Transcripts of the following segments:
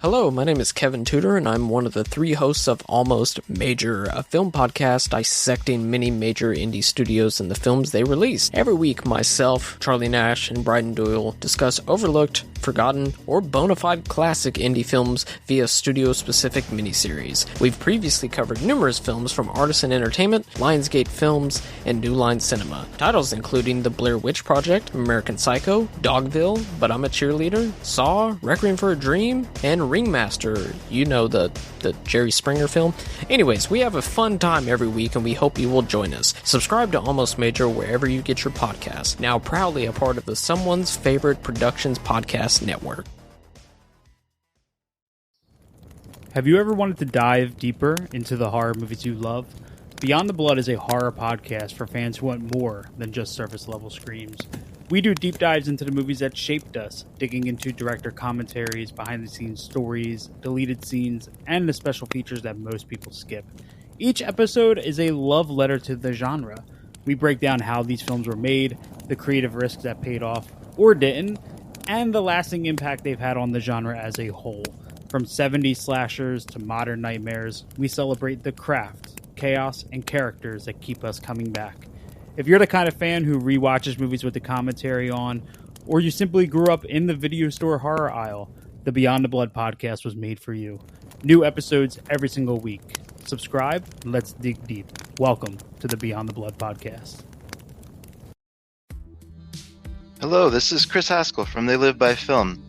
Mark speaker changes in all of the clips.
Speaker 1: Hello, my name is Kevin Tudor, and I'm one of the three hosts of Almost Major, a film podcast dissecting many major indie studios and the films they release. Every week, myself, Charlie Nash, and Bryden Doyle discuss overlooked, forgotten, or bona fide classic indie films via studio-specific miniseries. We've previously covered numerous films from Artisan Entertainment, Lionsgate Films, and New Line Cinema. Titles including The Blair Witch Project, American Psycho, Dogville, But I'm a Cheerleader, Saw, Requiem for a Dream, and Ringmaster, you know, the Jerry Springer film. Anyways, we have a fun time every week and we hope you will join us. Subscribe to Almost Major wherever you get your podcasts. Now proudly a part of the Someone's Favorite Productions podcast network.
Speaker 2: Have you ever wanted to dive deeper into the horror movies you love? Beyond the Blood is a horror podcast for fans who want more than just surface level screams. We do deep dives into the movies that shaped us, digging into director commentaries, behind-the-scenes stories, deleted scenes, and the special features that most people skip. Each episode is a love letter to the genre. We break down how these films were made, the creative risks that paid off or didn't, and the lasting impact they've had on the genre as a whole. From 70s slashers to modern nightmares, we celebrate the craft, chaos, and characters that keep us coming back. If you're the kind of fan who rewatches movies with the commentary on, or you simply grew up in the video store horror aisle, the Beyond the Blood podcast was made for you. New episodes every single week. Subscribe, and let's dig deep. Welcome to the Beyond the Blood podcast.
Speaker 3: Hello, this is Chris Haskell from They Live by Film.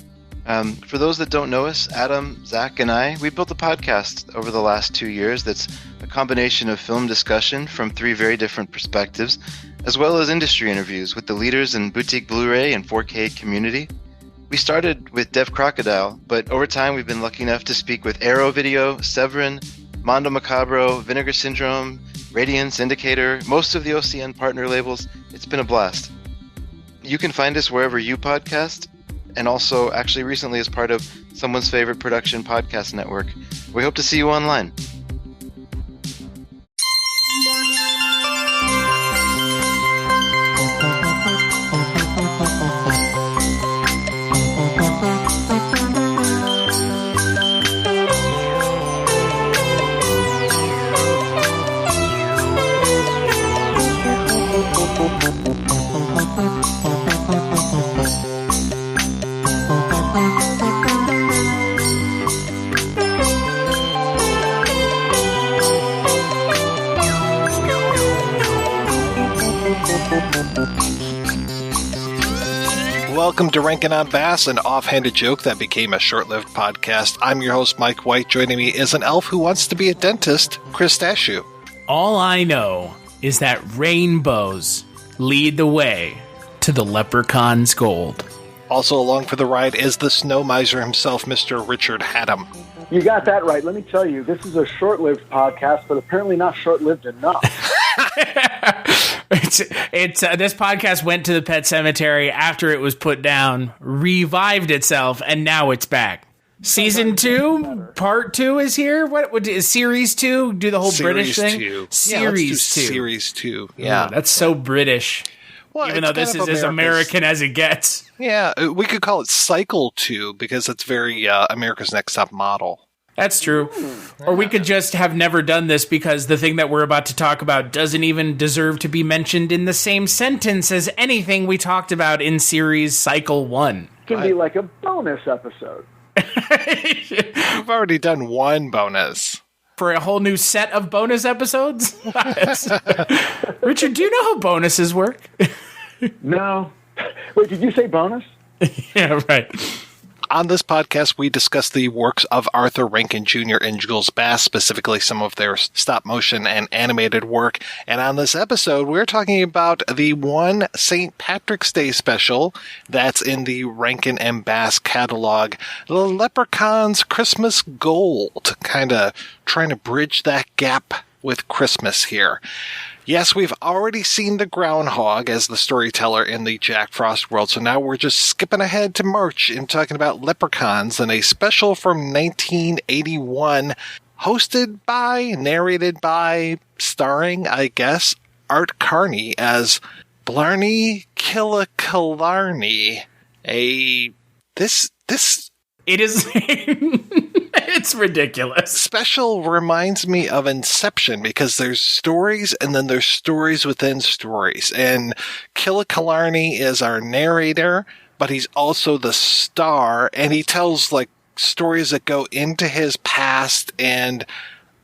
Speaker 3: For those that don't know us, Adam, Zach, and I, we built a podcast over the last 2 years that's a combination of film discussion from three very different perspectives, as well as industry interviews with the leaders in boutique Blu-ray and 4K community. We started with Dev Crocodile, but over time we've been lucky enough to speak with Arrow Video, Severin, Mondo Macabro, Vinegar Syndrome, Radiance, Indicator, most of the OCN partner labels. It's been a blast. You can find us wherever you podcast, and also actually recently as part of Someone's Favorite Production podcast network. We hope to see you online.
Speaker 4: Welcome to Rankin on Bass, an offhanded joke that became a short-lived podcast. I'm your host, Mike White. Joining me is an elf who wants to be a dentist, Chris Dashew.
Speaker 5: All I know is that rainbows lead the way to the Leprechaun's gold.
Speaker 4: Also along for the ride is the snow miser himself, Mr. Richard Haddam.
Speaker 6: You got that right. Let me tell you, this is a short-lived podcast, but apparently not short-lived enough.
Speaker 5: This podcast went to the pet cemetery after it was put down, revived itself, and now it's back. Season 2, part 2 is here. What is Series 2? Do the whole
Speaker 4: Series
Speaker 5: British thing.
Speaker 4: 2.
Speaker 5: Series 2.
Speaker 4: Series 2. Yeah,
Speaker 5: that's so British.
Speaker 4: Well,
Speaker 5: even though this is as American as it gets.
Speaker 4: Yeah, we could call it Cycle 2 because it's very America's Next Top Model.
Speaker 5: That's true. Or we could just have never done this because the thing that we're about to talk about doesn't even deserve to be mentioned in the same sentence as anything we talked about in series Cycle 1.
Speaker 6: It can be like a bonus episode.
Speaker 4: We've already done one bonus.
Speaker 5: For a whole new set of bonus episodes? Richard, do you know how bonuses work?
Speaker 6: No. Wait, did you say bonus?
Speaker 5: Yeah, right.
Speaker 4: On this podcast, we discuss the works of Arthur Rankin Jr. and Jules Bass, specifically some of their stop-motion and animated work. And on this episode, we're talking about the one St. Patrick's Day special that's in the Rankin and Bass catalog, The Leprechaun's Christmas Gold, kind of trying to bridge that gap with Christmas here. Yes, we've already seen the groundhog as the storyteller in the Jack Frost world, so now we're just skipping ahead to March and talking about Leprechauns and a special from 1981, hosted by, narrated by, starring, I guess, Art Carney as Blarney Kilakilarney. This
Speaker 5: It is. It's ridiculous.
Speaker 4: Special reminds me of Inception because there's stories and then there's stories within stories. And Kilakilarney is our narrator, but he's also the star, and he tells like stories that go into his past and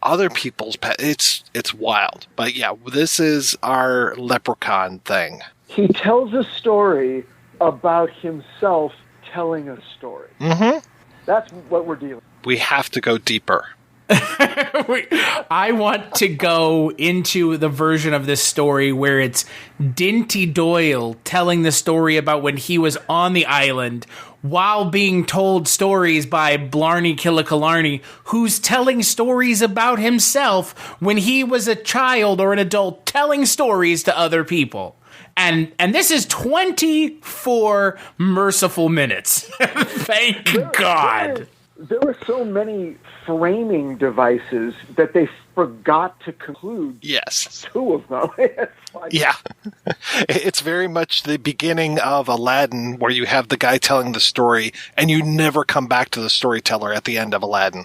Speaker 4: other people's past. It's wild. But yeah, this is our Leprechaun thing.
Speaker 6: He tells a story about himself telling a story.
Speaker 4: Mm-hmm.
Speaker 6: That's what we're dealing with.
Speaker 4: We have to go deeper.
Speaker 5: I want to go into the version of this story where it's Dinty Doyle telling the story about when he was on the island while being told stories by Blarney Kilakilarney, who's telling stories about himself when he was a child or an adult, telling stories to other people. And this is 24 merciful minutes. Thank God.
Speaker 6: There were so many framing devices that they forgot to conclude.
Speaker 4: Yes.
Speaker 6: 2 of them. It's like,
Speaker 4: yeah. It's very much the beginning of Aladdin where you have the guy telling the story and you never come back to the storyteller at the end of Aladdin.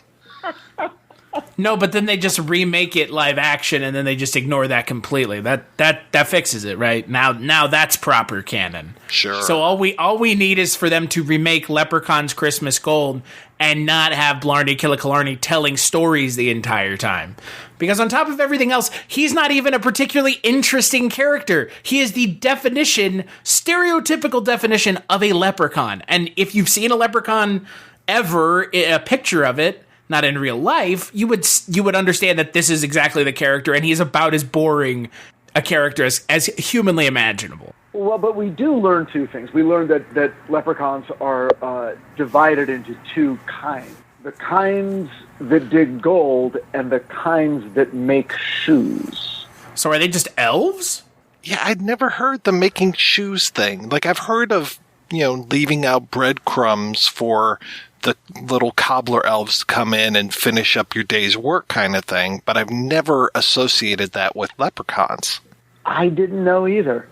Speaker 5: No, but then they just remake it live action and then they just ignore that completely. That fixes it, right? Now that's proper canon.
Speaker 4: Sure.
Speaker 5: So all we need is for them to remake Leprechaun's Christmas Gold and not have Blarney Kilakilarney telling stories the entire time. Because on top of everything else, he's not even a particularly interesting character. He is the stereotypical definition of a leprechaun. And if you've seen a leprechaun ever, a picture of it, not in real life, you would understand that this is exactly the character, and he's about as boring a character as humanly imaginable.
Speaker 6: Well, but we do learn 2 things. We learn that leprechauns are divided into 2 kinds. The kinds that dig gold and the kinds that make shoes.
Speaker 5: So are they just elves?
Speaker 4: Yeah, I'd never heard the making shoes thing. Like, I've heard of, leaving out breadcrumbs for the little cobbler elves to come in and finish up your day's work kind of thing, but I've never associated that with leprechauns.
Speaker 6: I didn't know either.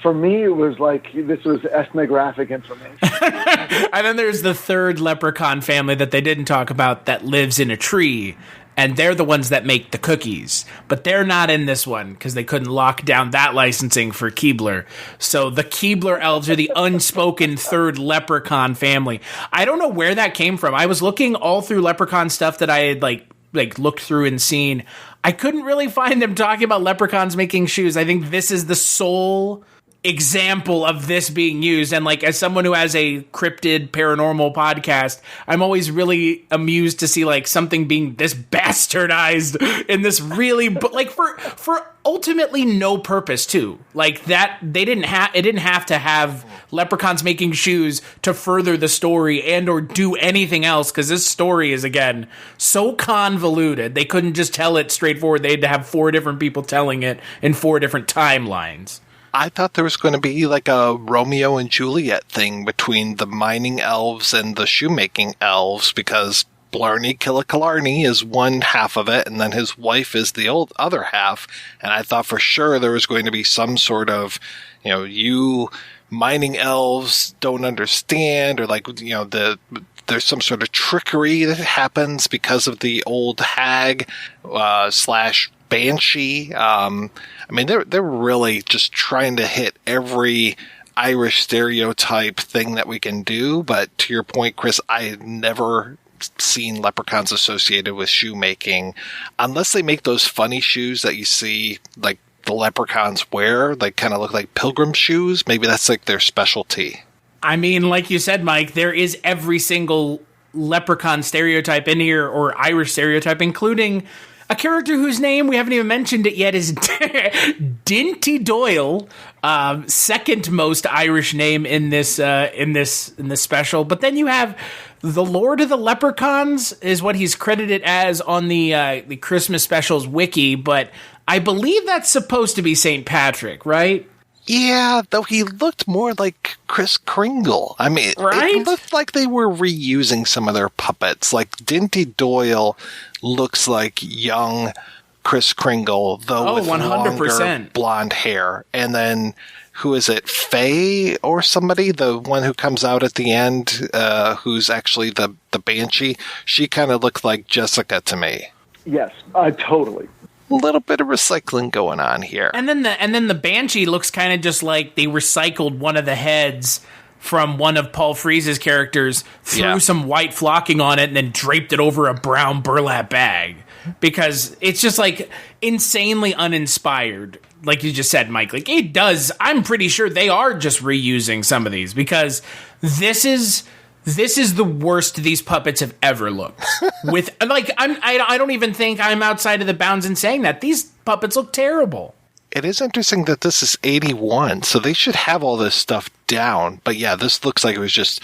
Speaker 6: For me, it was like, this was ethnographic information.
Speaker 5: And then there's the third leprechaun family that they didn't talk about that lives in a tree, and they're the ones that make the cookies. But they're not in this one because they couldn't lock down that licensing for Keebler. So the Keebler elves are the unspoken third leprechaun family. I don't know where that came from. I was looking all through leprechaun stuff that I had like looked through and seen. I couldn't really find them talking about leprechauns making shoes. I think this is the sole example of this being used, and like as someone who has a cryptid paranormal podcast, I'm always really amused to see like something being this bastardized in this really like for ultimately no purpose too. Like that it didn't have to have leprechauns making shoes to further the story and or do anything else, because this story is again so convoluted they couldn't just tell it straightforward. They had to have 4 different people telling it in 4 different timelines.
Speaker 4: I thought there was going to be like a Romeo and Juliet thing between the mining elves and the shoemaking elves, because Blarney Kilakilarney is one half of it, and then his wife is the other half. And I thought for sure there was going to be some sort of, you mining elves don't understand, or like, there's some sort of trickery that happens because of the old hag / banshee. They're really just trying to hit every Irish stereotype thing that we can do. But to your point, Chris, I had never seen leprechauns associated with shoemaking, unless they make those funny shoes that you see like the leprechauns wear. They kind of look like pilgrim shoes. Maybe that's like their specialty.
Speaker 5: I mean, like you said, Mike, there is every single leprechaun stereotype in here, or Irish stereotype, including a character whose name we haven't even mentioned it yet is Dinty Doyle, second most Irish name in this special. But then you have the Lord of the Leprechauns is what he's credited as on the Christmas specials wiki, but I believe that's supposed to be St. Patrick, right?
Speaker 4: Yeah, though he looked more like Kris Kringle. Right? It looked like they were reusing some of their puppets. Like Dinty Doyle looks like young Kris Kringle, though with
Speaker 5: 100%.
Speaker 4: longer blonde hair. And then, who is it? Faye or somebody? The one who comes out at the end, who's actually the banshee. She kind of looked like Jessica to me.
Speaker 6: Yes, totally.
Speaker 4: A little bit of recycling going on here.
Speaker 5: And then the banshee looks kind of just like they recycled one of the heads from one of Paul Frees's characters, threw some white flocking on it, and then draped it over a brown burlap bag. Because it's just like insanely uninspired. Like you just said, Mike. Like it does. I'm pretty sure they are just reusing some of these, because this is the worst these puppets have ever looked. With like, I don't even think I'm outside of the bounds in saying that these puppets look terrible.
Speaker 4: It is interesting that this is 81, so they should have all this stuff down. But yeah, this looks like it was just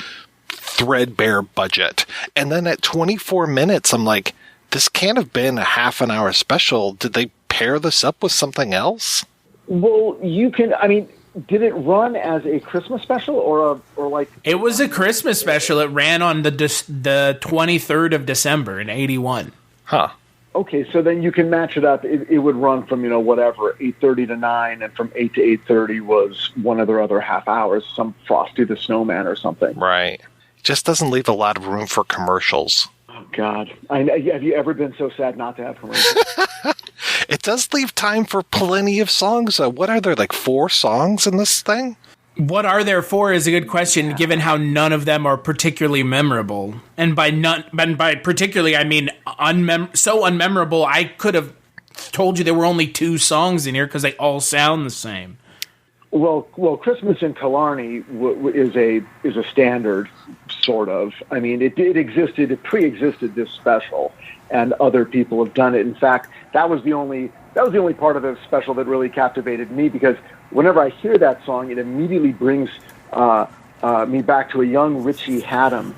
Speaker 4: threadbare budget. And then at 24 minutes, I'm like, this can't have been a half an hour special. Did they pair this up with something else?
Speaker 6: Well, did it run as a Christmas special or like?
Speaker 5: It was a Christmas special. It ran on the 23rd of December in 81.
Speaker 4: Huh.
Speaker 6: Okay, so then you can match it up. It would run from, 8:30 to 9, and from 8 to 8:30 was one of their other half hours, some Frosty the Snowman or something.
Speaker 4: Right. It just doesn't leave a lot of room for commercials.
Speaker 6: Oh, God. Have you ever been so sad not to have commercials?
Speaker 4: It does leave time for plenty of songs. What are there, like 4 songs in this thing?
Speaker 5: What are there for is a good question, given how none of them are particularly memorable. And by particularly, I mean so unmemorable, I could have told you there were only 2 songs in here because they all sound the same.
Speaker 6: Well, Christmas in Killarney is a standard, sort of. I mean, it pre-existed this special, and other people have done it. In fact, that was the only part of the special that really captivated me, because whenever I hear that song, it immediately brings me back to a young Richie Haddam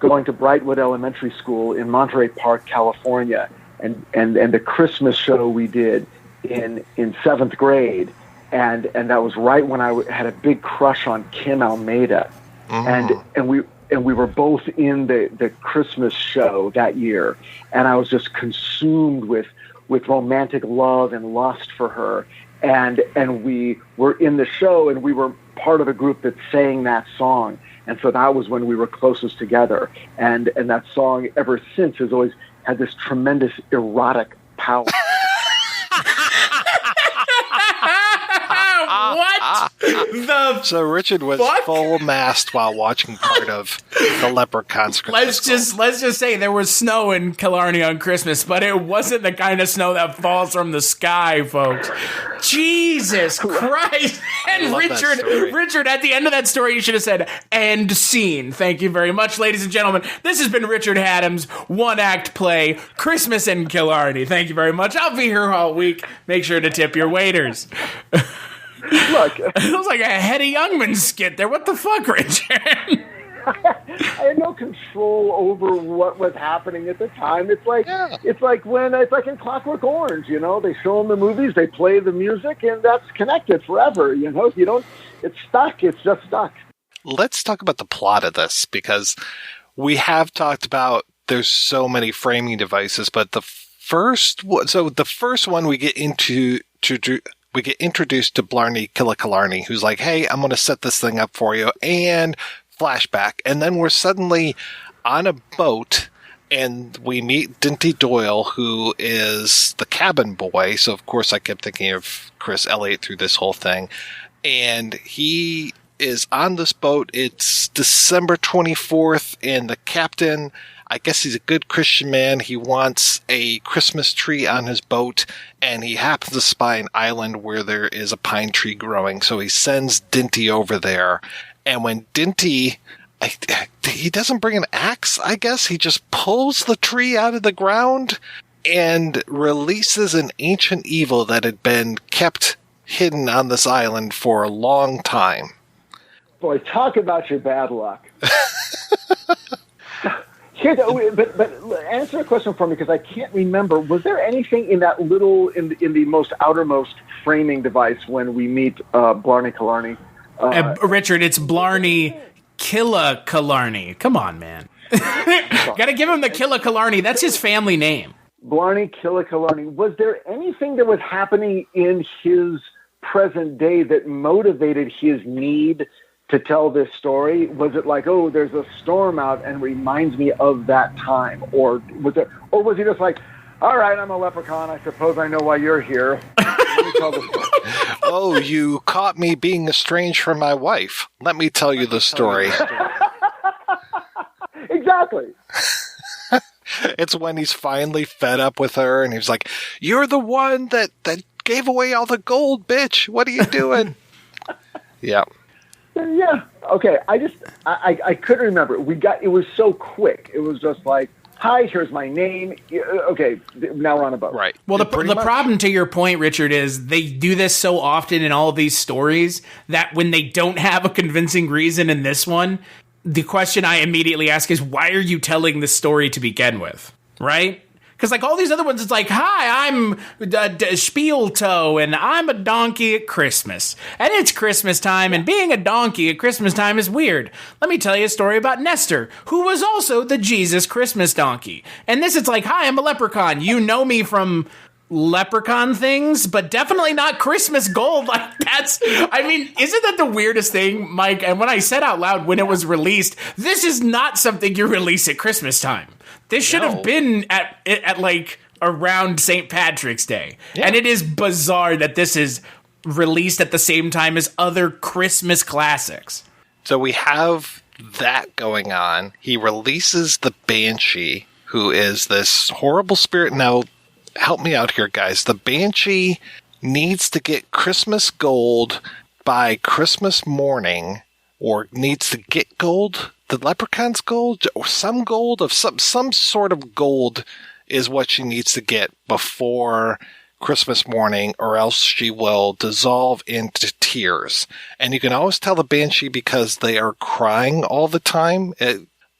Speaker 6: going to Brightwood Elementary School in Monterey Park, California, and the Christmas show we did in 7th grade. And that was right when I had a big crush on Kim Almeida, and we were both in the Christmas show that year, and I was just consumed with romantic love and lust for her, and we were in the show, and we were part of a group that sang that song, and so that was when we were closest together, and that song ever since has always had this tremendous erotic power.
Speaker 5: What?
Speaker 4: So Richard was full mast while watching part of the Leprechauns Christmas.
Speaker 5: Let's just say there was snow in Killarney on Christmas, but it wasn't the kind of snow that falls from the sky, folks. Jesus Christ! And Richard, at the end of that story, you should have said "end scene." Thank you very much, ladies and gentlemen. This has been Richard Haddam's one-act play, Christmas in Killarney. Thank you very much. I'll be here all week. Make sure to tip your waiters.
Speaker 6: Look,
Speaker 5: it was like a Hetty Youngman skit there. What the fuck, Richard?
Speaker 6: I had no control over what was happening at the time. It's like in Clockwork Orange, they show them the movies, they play the music, and that's connected forever. It's stuck. It's just stuck.
Speaker 4: Let's talk about the plot of this, because we have talked about there's so many framing devices, but the first one we get introduced to Blarney Kilakilarney, who's like, hey, I'm going to set this thing up for you, and flashback. And then we're suddenly on a boat, and we meet Dinty Doyle, who is the cabin boy. So, of course, I kept thinking of Chris Elliott through this whole thing. And he is on this boat. It's December 24th, and the captain, I guess he's a good Christian man. He wants a Christmas tree on his boat, and he happens to spy an island where there is a pine tree growing. So he sends Dinty over there. And when Dinty, he doesn't bring an axe, I guess. He just pulls the tree out of the ground and releases an ancient evil that had been kept hidden on this island for a long time.
Speaker 6: Boy, talk about your bad luck. But answer a question for me, because I can't remember. Was there anything in that little, in the most outermost framing device when we meet Blarney Kilakilarney?
Speaker 5: Richard, it's Blarney Kilakilarney. Come on, man. Got to give him the Kilakilarney. That's his family name.
Speaker 6: Blarney Kilakilarney, was there anything that was happening in his present day that motivated his need to tell this story? Was it like, oh, there's a storm out and reminds me of that time? Or was he just like, all right, I'm a leprechaun. I suppose I know why you're here. Let me tell the story.
Speaker 4: Oh, you caught me being estranged from my wife. Let me tell you the story.
Speaker 6: Exactly.
Speaker 4: It's when he's finally fed up with her and he's like, you're the one that gave away all the gold, bitch. What are you doing? Yeah.
Speaker 6: Yeah. Okay. I couldn't remember. It was so quick. It was just like, hi, here's my name. Okay. Now we're on a boat.
Speaker 4: Right.
Speaker 5: Well, the problem, to your point, Richard, is they do this so often in all of these stories that when they don't have a convincing reason in this one, the question I immediately ask is, why are you telling this story to begin with? Right? Because like all these other ones, it's like, hi, I'm Spieltoe, and I'm a donkey at Christmas. And it's Christmas time, and being a donkey at Christmas time is weird. Let me tell you a story about Nestor, who was also the Jesus Christmas donkey. And this, it's like, hi, I'm a leprechaun. You know me from leprechaun things, but definitely not Christmas gold. Like isn't that the weirdest thing, Mike? And when I said out loud when it was released, this is not something you release at Christmas time. This should have been at like around St. Patrick's Day. Yeah. And it is bizarre that this is released at the same time as other Christmas classics.
Speaker 4: So we have that going on. He releases the banshee, who is this horrible spirit. Now, help me out here, guys. The banshee needs to get Christmas gold by Christmas morning, or needs to get gold, the leprechaun's gold, or some gold of some sort of gold is what she needs to get before Christmas morning, or else she will dissolve into tears. And you can always tell the banshee because they are crying all the time.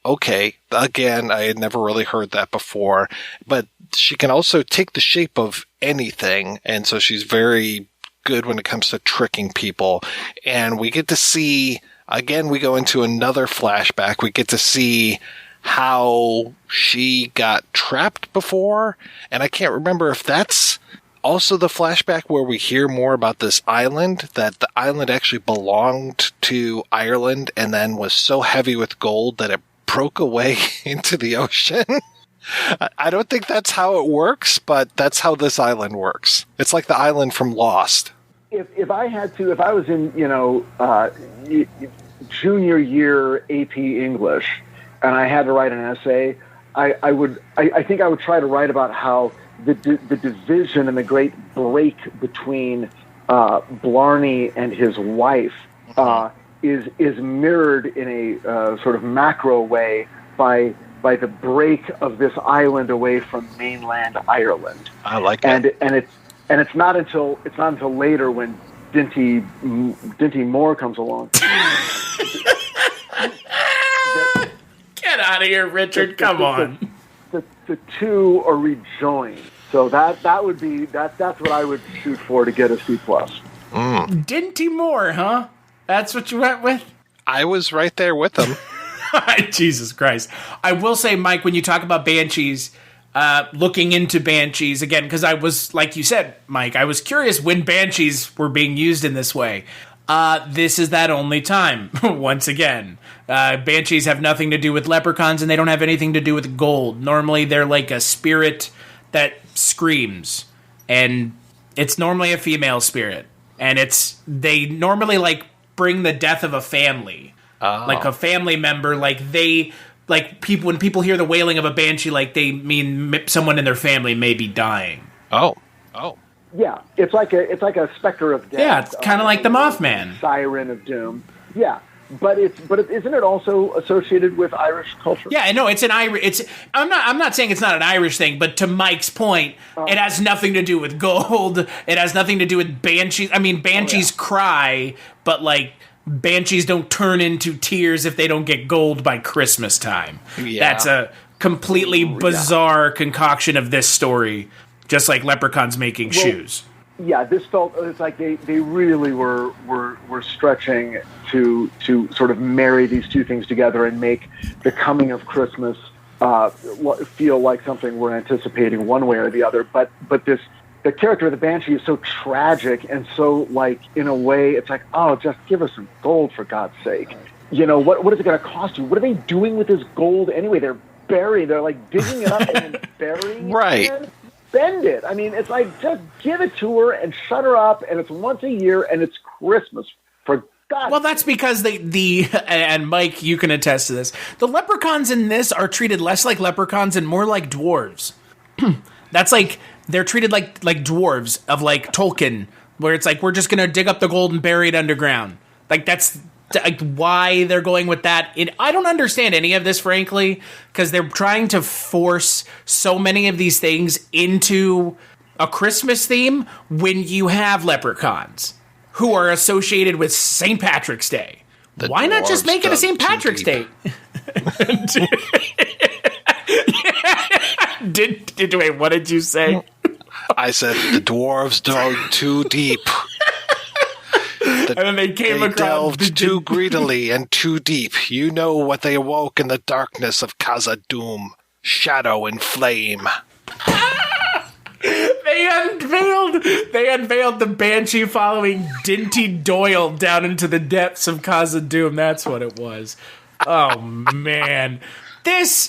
Speaker 4: Okay, again, I had never really heard that before, but she can also take the shape of anything, and so she's very good when it comes to tricking people. And we get to see, again, we go into another flashback. We get to see how she got trapped before, and I can't remember if that's also the flashback where we hear more about this island, that the island actually belonged to Ireland and then was so heavy with gold that it broke away into the ocean. I don't think that's how it works, but that's how this island works. It's like the island from Lost.
Speaker 6: If I was in, junior year AP English and I had to write an essay, I think I would try to write about how the division and the great break between Blarney and his wife is mirrored in a sort of macro way by the break of this island away from mainland Ireland.
Speaker 4: I like that.
Speaker 6: And it's not until later when Dinty Moore comes along.
Speaker 5: Get out of here, Richard! Come on.
Speaker 6: The two are rejoined. So that would be that's what I would shoot for to get a C+.
Speaker 5: Dinty Moore, huh? That's what you went with?
Speaker 4: I was right there with them.
Speaker 5: Jesus Christ. I will say, Mike, when you talk about banshees, looking into banshees again, because I was, like you said, Mike, I was curious when banshees were being used in this way. This is that only time, once again. Banshees have nothing to do with leprechauns, and they don't have anything to do with gold. Normally, they're like a spirit that screams, and it's normally a female spirit. And they normally, like, bring the death of a family. Like a family member, when people hear the wailing of a banshee, like they mean someone in their family may be dying.
Speaker 4: Oh.
Speaker 6: Yeah, it's like a specter of death.
Speaker 5: Yeah, it's kind of like the Mothman,
Speaker 6: siren of doom. Yeah, but isn't it also associated with Irish culture?
Speaker 5: Yeah, no, it's an Irish. I'm not saying it's not an Irish thing, but to Mike's point, it has nothing to do with gold. It has nothing to do with banshees. I mean, banshees cry, but like. Banshees don't turn into tears if they don't get gold by Christmas time. Yeah. That's a completely bizarre concoction of this story, just like leprechauns making shoes.
Speaker 6: Yeah, this felt it's like they really were stretching to sort of marry these two things together and make the coming of Christmas feel like something we're anticipating one way or the other. But the character of the Banshee is so tragic and so, like, in a way, it's like, oh, just give us some gold for God's sake. You know, what is it going to cost you? What are they doing with this gold anyway? They're burying, they're like digging it up and then burying it.
Speaker 4: Right.
Speaker 6: Again. Spend it. I mean, it's like, just give it to her and shut her up, and it's once a year, and it's Christmas. For God.
Speaker 5: Well, that's because and Mike, you can attest to this. The leprechauns in this are treated less like leprechauns and more like dwarves. That's like, they're treated like dwarves of, like, Tolkien, where it's like, we're just going to dig up the gold and bury it underground. Like, that's like why they're going with that. I don't understand any of this, frankly, because they're trying to force so many of these things into a Christmas theme when you have leprechauns who are associated with St. Patrick's Day. Why not just make it a St. Patrick's Day? Wait, what did you say?
Speaker 4: I said the dwarves dug too deep.
Speaker 5: And then they
Speaker 4: delved too greedily and too deep. You know what they awoke in the darkness of Khazad-dûm. Shadow and flame.
Speaker 5: They unveiled the Banshee following Dinty Doyle down into the depths of Khazad-dûm. That's what it was. Oh, man.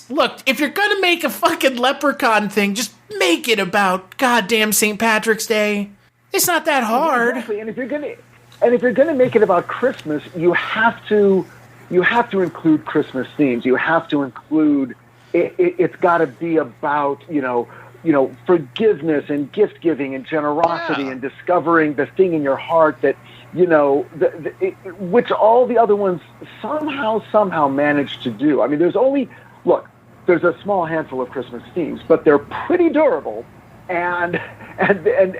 Speaker 5: Look, if you're gonna make a fucking leprechaun thing, just make it about goddamn St. Patrick's Day. It's not that hard.
Speaker 6: Exactly. And if you're gonna make it about Christmas, you have to include Christmas themes. You have to include it's got to be about forgiveness and gift giving and generosity and discovering the thing in your heart that which all the other ones somehow managed to do. I mean, there's a small handful of Christmas themes, but they're pretty durable, and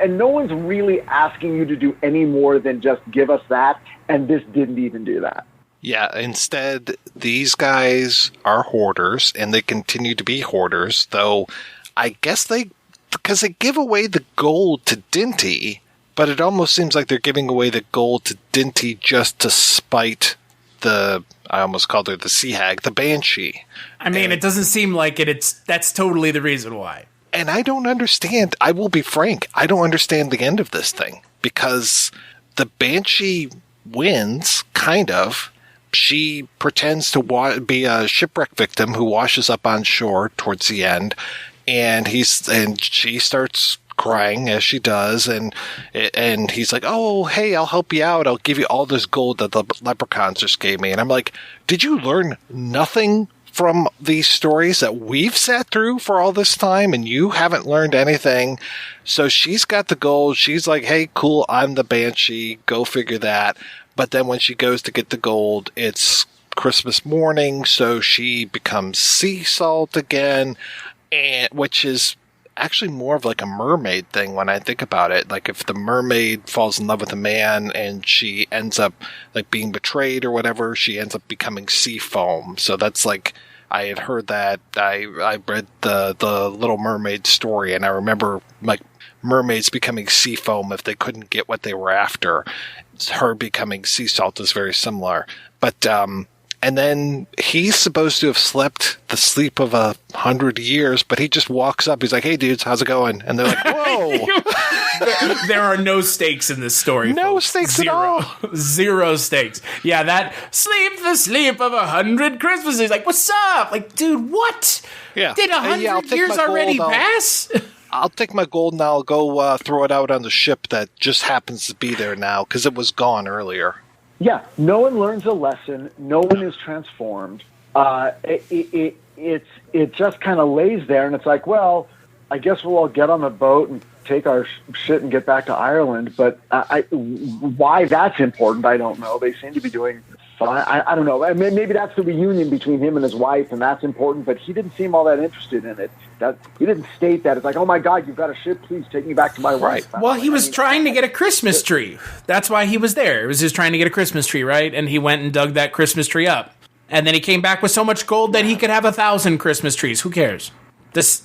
Speaker 6: no one's really asking you to do any more than just give us that, and this didn't even do that.
Speaker 4: Yeah, instead, these guys are hoarders, and they continue to be hoarders, though I guess because they give away the gold to Dinty, but it almost seems like they're giving away the gold to Dinty just to spite I almost called her the sea hag, the Banshee.
Speaker 5: I mean, it doesn't seem like it. That's totally the reason why.
Speaker 4: And I don't understand. I will be frank. I don't understand the end of this thing, because the Banshee wins, kind of. She pretends to be a shipwreck victim who washes up on shore towards the end, and she starts crying as she does, and he's like, oh, hey, I'll help you out. I'll give you all this gold that the leprechauns just gave me. And I'm like, did you learn nothing from these stories that we've sat through for all this time, and you haven't learned anything? So she's got the gold. She's like, hey, cool, I'm the Banshee. Go figure that. But then when she goes to get the gold, it's Christmas morning, so she becomes sea salt again, which is actually more of like a mermaid thing when I think about it. Like, if the mermaid falls in love with a man and she ends up like being betrayed or whatever, she ends up becoming sea foam. So that's like, I had heard that. I read the Little Mermaid story, and I remember like mermaids becoming sea foam if they couldn't get what they were after. Her becoming sea salt is very similar. But and then he's supposed to have slept the sleep of 100 years, but he just walks up. He's like, hey, dudes, how's it going? And they're like, whoa.
Speaker 5: There are no stakes in this story.
Speaker 4: No
Speaker 5: folks.
Speaker 4: stakes at all.
Speaker 5: Zero stakes. Yeah, that sleep the sleep of 100 Christmases. He's like, what's up? Like, dude, what?
Speaker 4: Yeah.
Speaker 5: Did 100 years already pass?
Speaker 4: I'll take my gold and I'll go throw it out on the ship that just happens to be there now, because it was gone earlier.
Speaker 6: Yeah, no one learns a lesson. No one is transformed. It just kind of lays there, and it's like, well, I guess we'll all get on the boat and take our shit and get back to Ireland. But why that's important, I don't know. They seem to be doing fine. I don't know. Maybe that's the reunion between him and his wife, and that's important. But he didn't seem all that interested in it. He didn't state that. It's like, oh my God, you've got a ship. Please take me back to my wife.
Speaker 5: Well, he was trying to get a Christmas tree. That's why he was there. It was just trying to get a Christmas tree, right? And he went and dug that Christmas tree up. And then he came back with so much gold that he could have 1,000 Christmas trees. Who cares?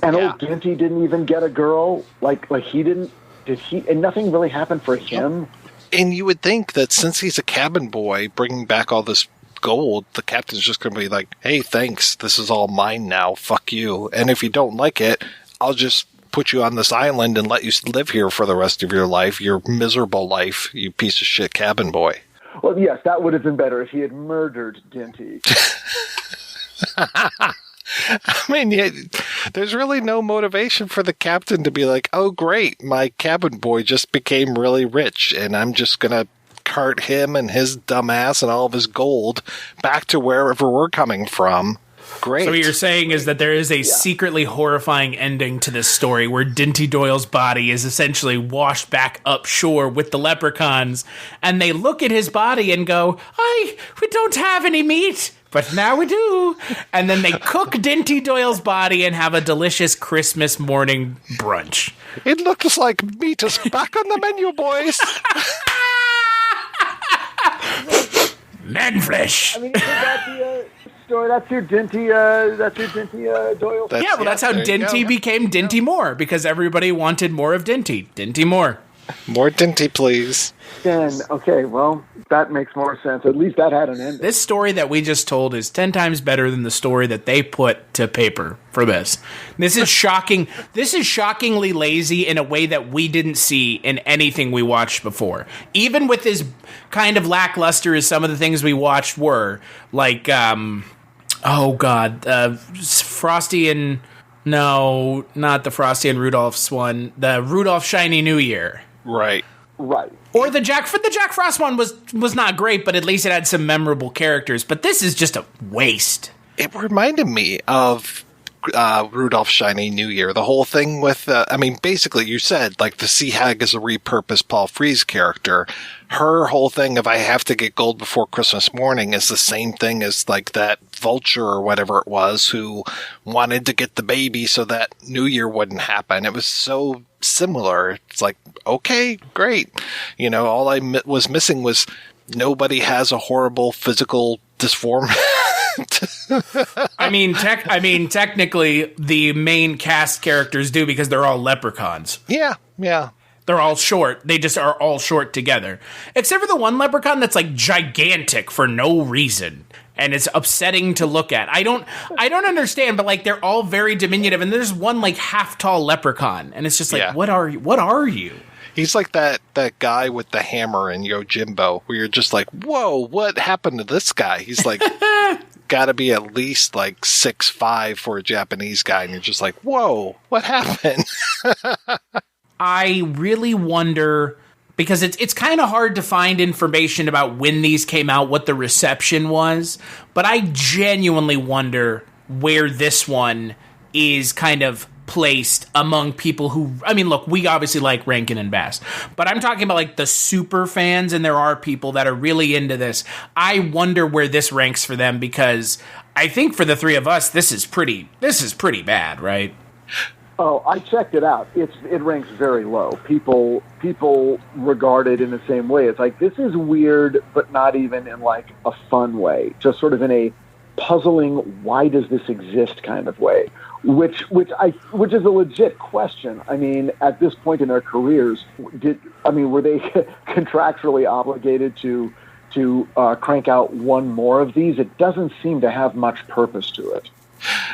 Speaker 6: Old Ginty didn't even get a girl. Like he didn't. Did he? And nothing really happened for him.
Speaker 4: And you would think that since he's a cabin boy, bringing back all this gold, the captain's just going to be like, hey, thanks, this is all mine now, fuck you. And if you don't like it, I'll just put you on this island and let you live here for the rest of your life, your miserable life, you piece of shit cabin boy.
Speaker 6: Well, yes, that would have been better if he had murdered Dinty.
Speaker 4: I mean, yeah, there's really no motivation for the captain to be like, oh, great, my cabin boy just became really rich, and I'm just going to cart him and his dumb ass and all of his gold back to wherever we're coming from. Great.
Speaker 5: So what you're saying is that there is a secretly horrifying ending to this story where Dinty Doyle's body is essentially washed back up shore with the leprechauns, and they look at his body and go, we don't have any meat, but now we do. And then they cook Dinty Doyle's body and have a delicious Christmas morning brunch.
Speaker 4: It looks like meat is back on the menu, boys.
Speaker 5: Man flesh.
Speaker 6: I mean, could that be a story? That's your Dinty Doyle.
Speaker 5: That's how Dinty became Dinty Moore, because everybody wanted more of Dinty. Dinty Moore.
Speaker 4: More Dinty, please.
Speaker 6: Then, okay, well, that makes more sense. At least that had an ending.
Speaker 5: This story that we just told is 10 times better than the story that they put to paper for this. This is shocking. This is shockingly lazy in a way that we didn't see in anything we watched before. Even with as kind of lackluster as some of the things we watched were, like, Frosty and... No, not the Frosty and Rudolph's one. The Rudolph Shiny New Year.
Speaker 4: Right.
Speaker 5: Or the Jack Frost one was not great, but at least it had some memorable characters. But this is just a waste.
Speaker 4: It reminded me of Rudolph Shiny New Year. The whole thing with, basically you said, like, the Sea Hag is a repurposed Paul Frees character. Her whole thing of I have to get gold before Christmas morning is the same thing as, like, that vulture or whatever it was who wanted to get the baby so that New Year wouldn't happen. It was so similar. It's like, okay, great. You know, all I was missing was nobody has a horrible physical dysformity.
Speaker 5: Technically, the main cast characters do because they're all leprechauns.
Speaker 4: Yeah.
Speaker 5: They're all short. They just are all short together. Except for the one leprechaun that's, like, gigantic for no reason. And it's upsetting to look at. I don't understand, but, like, they're all very diminutive. And there's one, like, half-tall leprechaun. And it's just like, what are you?
Speaker 4: He's like that guy with the hammer in Yojimbo, where you're just like, whoa, what happened to this guy? He's like, gotta be at least like 6'5" for a Japanese guy. And you're just like, whoa, what happened?
Speaker 5: I really wonder, because it's kind of hard to find information about when these came out, what the reception was. But I genuinely wonder where this one is kind of placed among people who, look, we obviously like Rankin and Bass, but I'm talking about, like, the super fans, and there are people that are really into this. I wonder where this ranks for them, because I think for the three of us, this is pretty bad, right?
Speaker 6: Oh, I checked it out. It ranks very low. People regard it in the same way. It's like, this is weird, but not even in, like, a fun way. Just sort of in a puzzling, why does this exist kind of way. Which is a legit question. I mean, at this point in their careers, were they contractually obligated to crank out one more of these? It doesn't seem to have much purpose to it.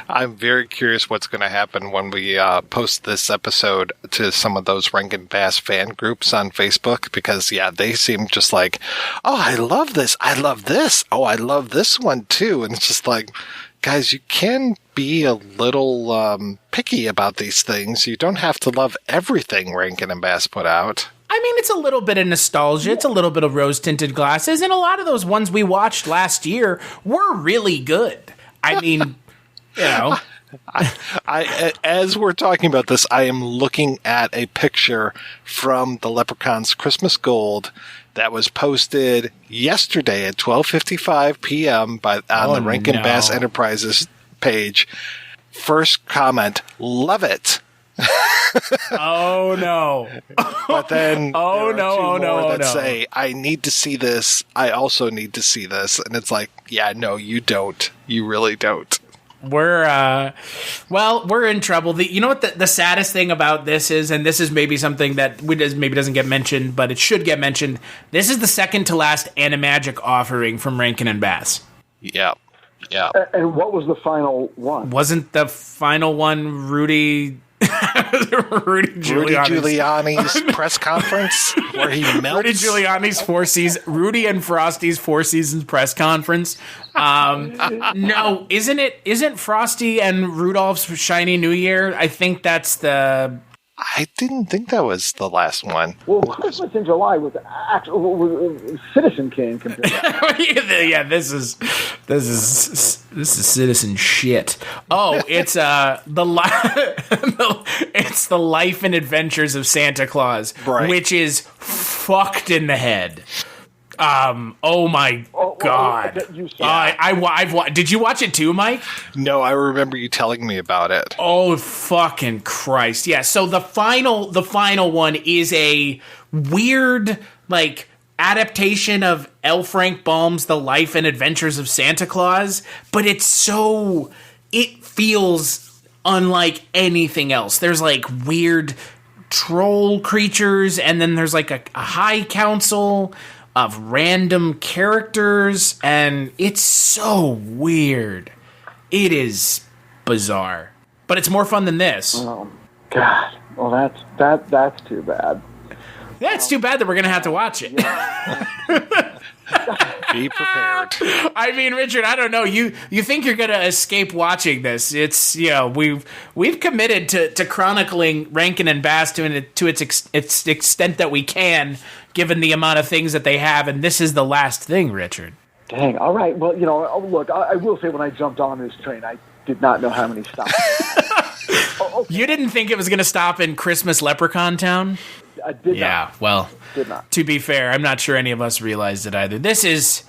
Speaker 4: I'm very curious what's going to happen when we post this episode to some of those Rankin Bass fan groups on Facebook, because, they seem just like, oh, I love this. I love this. Oh, I love this one too. And it's just like, guys, you can be a little picky about these things. You don't have to love everything Rankin and Bass put out.
Speaker 5: It's a little bit of nostalgia. It's a little bit of rose-tinted glasses. And a lot of those ones we watched last year were really good.
Speaker 4: As we're talking about this, I am looking at a picture from the Leprechaun's Christmas Gold that was posted yesterday at 12:55 p.m. on the Rankin Bass Enterprises page. First comment, love it.
Speaker 5: Oh no!
Speaker 4: But then
Speaker 5: that
Speaker 4: say, I need to see this. I also need to see this, and it's like, yeah, no, you don't. You really don't.
Speaker 5: We're in trouble. You know what the saddest thing about this is, and this is maybe something that maybe doesn't get mentioned, but it should get mentioned. This is the second to last Animagic offering from Rankin and Bass.
Speaker 4: Yeah. Yeah.
Speaker 6: And what was the final one?
Speaker 5: Wasn't the final one Rudy
Speaker 4: Giuliani's press conference where he melts?
Speaker 5: Rudy Giuliani's Rudy and Frosty's Four Seasons press conference. No, isn't Frosty and Rudolph's Shiny New Year? I think that's the...
Speaker 4: I didn't think that was the last one.
Speaker 6: Well, Christmas in July was Citizen Kane compared to that.
Speaker 5: Yeah, this is citizen shit. Oh, it's it's the life and adventures of Santa Claus,
Speaker 4: right,
Speaker 5: which is fucked in the head. Oh my god! Did you watch it too, Mike?
Speaker 4: No, I remember you telling me about it.
Speaker 5: Oh fucking Christ! Yeah. So the final one is a weird like adaptation of L. Frank Baum's The Life and Adventures of Santa Claus, but it feels unlike anything else. There's like weird troll creatures, and then there's like a high council of random characters, and it's so weird. It is bizarre, but it's more fun than this.
Speaker 6: Oh God! Well, that's too bad.
Speaker 5: Yeah, it's too bad that we're gonna have to watch it.
Speaker 6: Yeah.
Speaker 4: Be prepared.
Speaker 5: I mean, Richard, I don't know. You think you're gonna escape watching this? It's we've committed to chronicling Rankin and Bass to its extent that we can, given the amount of things that they have, and this is the last thing, Richard.
Speaker 6: Dang. All right. Well, look, I will say when I jumped on this train, I did not know how many stops. Okay.
Speaker 5: You didn't think it was going to stop in Christmas Leprechaun Town?
Speaker 6: I did not.
Speaker 5: Yeah, well,
Speaker 6: did not.
Speaker 5: To be fair, I'm not sure any of us realized it either. This is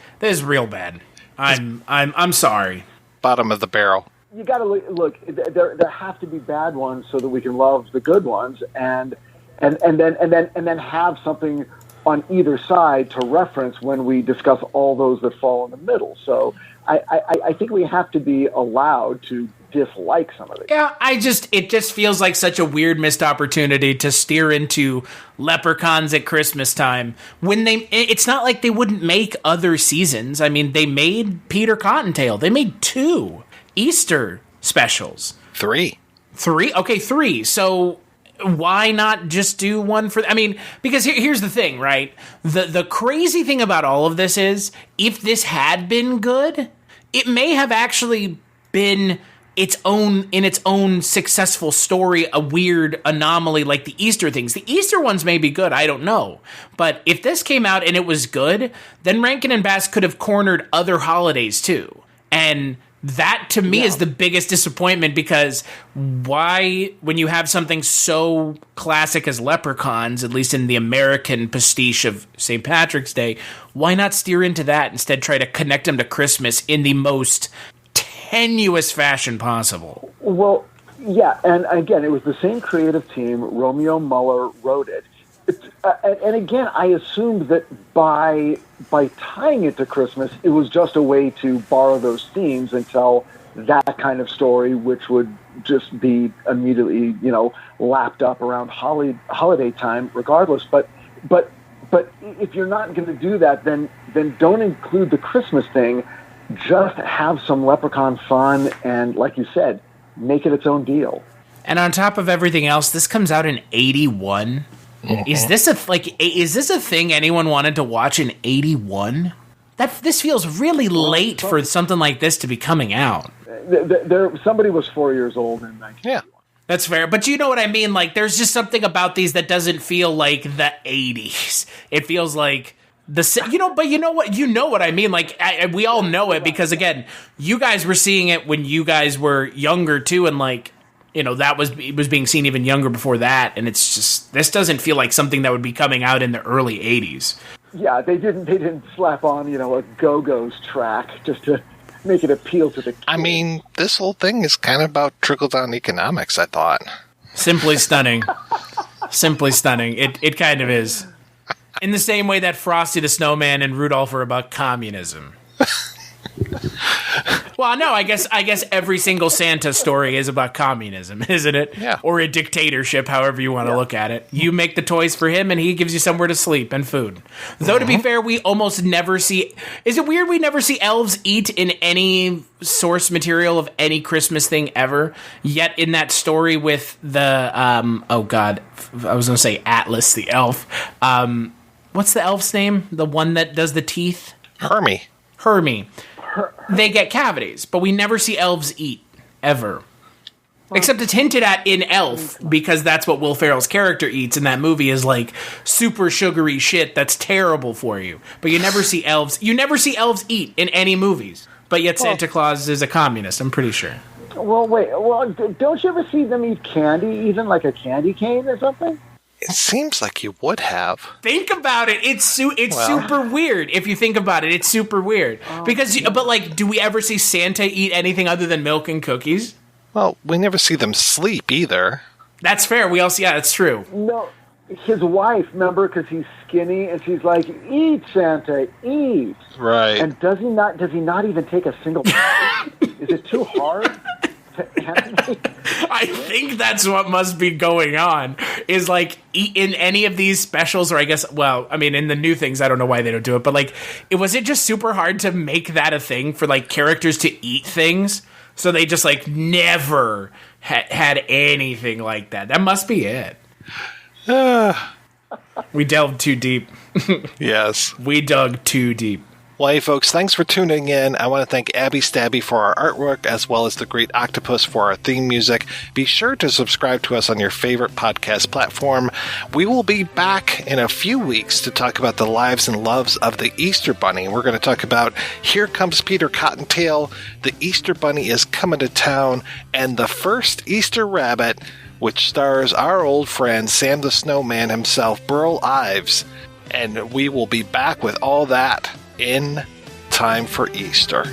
Speaker 5: real bad. I'm sorry.
Speaker 4: Bottom of the barrel.
Speaker 6: You got to look. There have to be bad ones so that we can love the good ones, and then have something on either side to reference when we discuss all those that fall in the middle. So I think we have to be allowed to dislike some of it.
Speaker 5: Yeah, it just feels like such a weird missed opportunity to steer into Leprechauns at Christmas time when it's not like they wouldn't make other seasons. I mean, they made Peter Cottontail. They made 2 Easter specials.
Speaker 4: 3.
Speaker 5: Okay, 3. So why not just do one for... I mean, because here's the thing, right? The crazy thing about all of this is, if this had been good, it may have actually been its own successful story, a weird anomaly like the Easter things. The Easter ones may be good, I don't know. But if this came out and it was good, then Rankin and Bass could have cornered other holidays too. And that, to me, is the biggest disappointment, because why, when you have something so classic as Leprechauns, at least in the American pastiche of St. Patrick's Day, why not steer into that, instead try to connect them to Christmas in the most tenuous fashion possible?
Speaker 6: Well, yeah, and again, it was the same creative team. Romeo Muller wrote it. And again, I assumed that by tying it to Christmas, it was just a way to borrow those themes and tell that kind of story, which would just be immediately, lapped up around holiday time, regardless. But if you're not going to do that, then don't include the Christmas thing. Just have some Leprechaun fun, and like you said, make it its own deal.
Speaker 5: And on top of everything else, this comes out in 81. Is this a thing anyone wanted to watch in 81? This feels really late for something like this to be coming out.
Speaker 6: Somebody was 4 years old in 1981.
Speaker 4: Yeah.
Speaker 5: That's fair, but you know what I mean? Like, there's just something about these that doesn't feel like the 80s. It feels like but you know what I mean? Like, we all know it, because again, you guys were seeing it when you guys were younger too, and like, it was being seen even younger before that, and it's just, this doesn't feel like something that would be coming out in the early 80s.
Speaker 6: Yeah, they didn't slap on, a Go-Go's track just to make it appeal to the kids.
Speaker 4: I mean, this whole thing is kind of about trickle-down economics, I thought.
Speaker 5: Simply stunning. Simply stunning. It kind of is. In the same way that Frosty the Snowman and Rudolph are about communism. Well, no, I guess every single Santa story is about communism, isn't it?
Speaker 4: Yeah.
Speaker 5: Or a dictatorship, however you want to look at it. You make the toys for him, and he gives you somewhere to sleep and food. Though, to be fair, we almost never see... Is it weird we never see elves eat in any source material of any Christmas thing ever? Yet in that story with the... oh, God. I was going to say Atlas, the elf. What's the elf's name? The one that does the teeth?
Speaker 4: Hermie.
Speaker 5: They get cavities, but we never see elves eat, ever. Except it's hinted at in Elf, because that's what Will Ferrell's character eats in that movie, is like super sugary shit that's terrible for you. But you never see elves. You never see elves eat in any movies. But yet Santa Claus is a communist, I'm pretty sure.
Speaker 6: Well, wait. Well, don't you ever see them eat candy, even like a candy cane or something?
Speaker 4: It seems like you would have.
Speaker 5: Think about it. It's super weird. If you think about it, it's super weird. But like, do we ever see Santa eat anything other than milk and cookies?
Speaker 4: Well, we never see them sleep either.
Speaker 5: That's fair. We also, that's true.
Speaker 6: No, his wife, remember, because he's skinny, and she's like, "Eat, Santa, eat."
Speaker 4: Right.
Speaker 6: And does he not even take a single bite? Is it too hard to animate?
Speaker 5: I think that's what must be going on, is like in any of these specials, or I guess, well, I mean, in the new things, I don't know why they don't do it, but like, was it just super hard to make that a thing for like characters to eat things? So they just like never had anything like that. That must be it. We delved too deep.
Speaker 4: Yes.
Speaker 5: We dug too deep.
Speaker 4: Well, hey, folks, thanks for tuning in. I want to thank Abby Stabby for our artwork, as well as the Great Octopus for our theme music. Be sure to subscribe to us on your favorite podcast platform. We will be back in a few weeks to talk about the lives and loves of the Easter Bunny. We're going to talk about Here Comes Peter Cottontail, The Easter Bunny is Coming to Town, and The First Easter Rabbit, which stars our old friend Sam the Snowman himself, Burl Ives. And we will be back with all that in time for Easter.